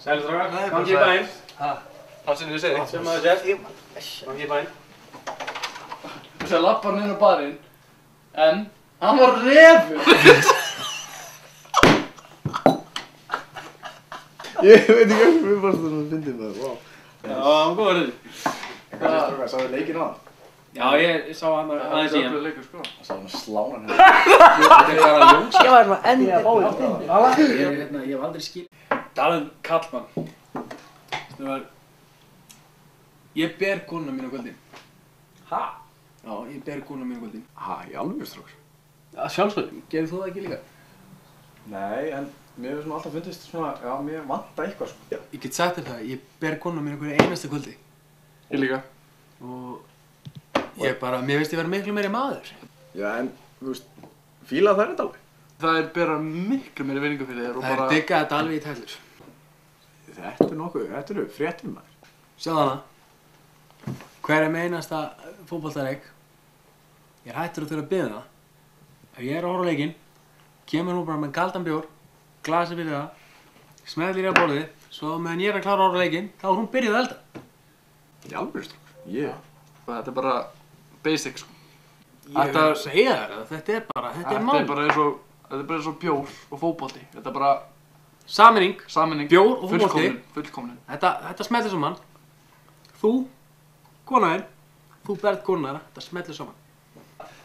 Sælir strákar, gangi í bæinn. Allt sem þið segið. Sem að það sést. Gangi í bæinn. Þú sé að lappa hann inn á barinn, en hann var refur. Ég veit ekki hvað við fannst það að fyndið maður, vá. Já, hann var góður þetta. Hvað sést þú, sáðu leikinn á hann? Já, ég sá hann aðeins í hann. Það sá hann slána hérna. Þetta er bara ljós. Ég var svona endur báðið. Ég hef aldrei skil. Dalinn kallmann. Það var... Ég ber konuna mín á kvöldin. Ha? Já, ég ber konuna mín á kvöldin. Ha, í alveg strókar? Já, sjálfsögðu. Gerir þú það ekki líka? Nei, en mér hefur svona alltaf fundist svona, já, mér vantar eitthvað sko. Ég get sagt þér það, ég ber konuna mín á hverju einasta kvöldi. Ég líka. Og... Ég bara, mér veist ég vera miklu meiri maður. Já, en, þú veist, fílaðu þær þetta alveg? Það er bera miklu meiri virðingu fyrir þér og Það er bara... diggað þetta alveg í tællur. Þetta er nokkuð, þetta eru fréttum maður. Sjáðu hana. Hverjum einasta fótboltaleik. Ég er hættur að þurfa að biðja það. Ef ég er að horfa á leikinn, kemur hún bara með kaldan bjór, glasi fyrir það, smellir í að borðið, svo meðan ég er að klára að horfa á leikinn, þá er hún byrjuð að elda. Í alveg strókar? Þetta er bara basic sko. Ég er að segja þér það, þetta er mál. Þetta er bara eins og bjór og fótbolti. Þetta er bara Sameining, sammenning. bjór og fótbolti. Fullkomnin. Þetta smellir saman. Þú, kona þín, þú berð konuna þeirra, þetta smellir saman.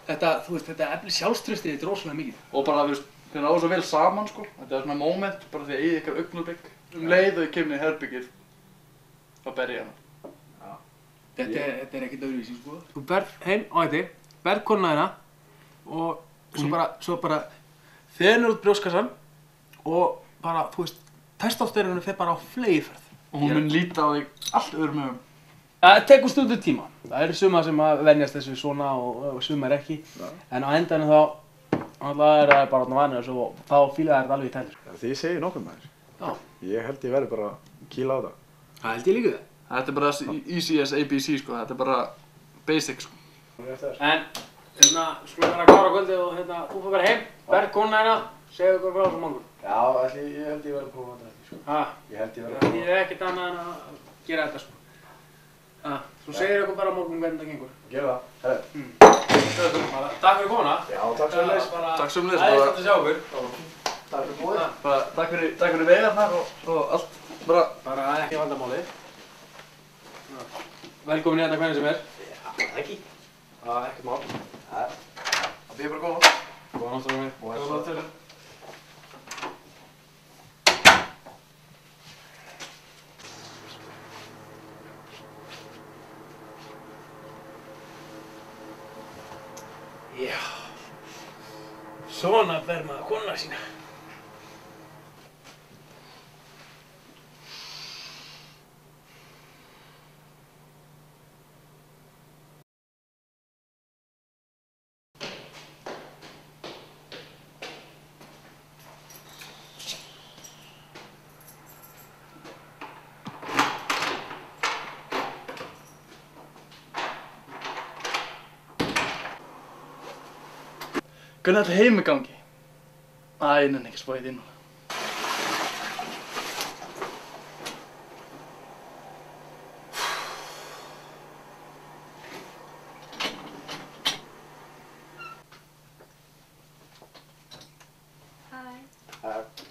Þú veist, þetta eflir sjálfstraustið þitt rosalega mikið. Og bara, þú veist, þið náðu svo vel saman sko. Þetta er svona moment, bara því að eigið ykkar augnablik. Leið og ég kemur í herbyggið, þá ber ég hana. Þetta er ekkert öðruvísi, sko. Þú berð heim á þetta, berð konuna þína og svo bara þenur út brjóstkassan og bara, þú veist, testósterónið fer bara á fleygiferð. Og hún mun líta á þig allt öðrum augum. Það tekur stundum tíma. Það eru sumar sem að venjast þessu svona og sumar ekki. En á endanum þá er það bara vanið og þá fíla það alveg í tællur. Þið segir nokkuð maður. Já. Ég held ég verði bara að kýla á það. Það held ég líka það. Þetta er bara easy as ABC sko. Þetta er bara basic sko. En, skulum vera að klára kvöldið og þú fyrir bara heim, berð konuna þína, segðu okkur frá þessu morgun. Já, ég held ég verði að prófa þetta sko. Ha? Ég held ég verði að prófa Ég er ekkert annað en að gera þetta, sko. Þú segir okkur bara á morgun hvernig það gengur. Gera það. Takk fyrir komuna. Já, takk sömuleiðis. Takk sömuleiðis. Það er svolítið að sjá okkur. Takk fyrir búið. Bara takk fyrir veigarnar og allt. Bara ekki vandamáli. Velkomin í þetta hvernig sem er. Já, ekki. Ekkert mál. Það býður bara góða. Góða nátt okkur. Góða nátt til þér. Já. Svona ber maður konuna sína. Hvernig ætli heimi gangi? Æ, nenni ekki spáðið inn núna. Hi. Takk.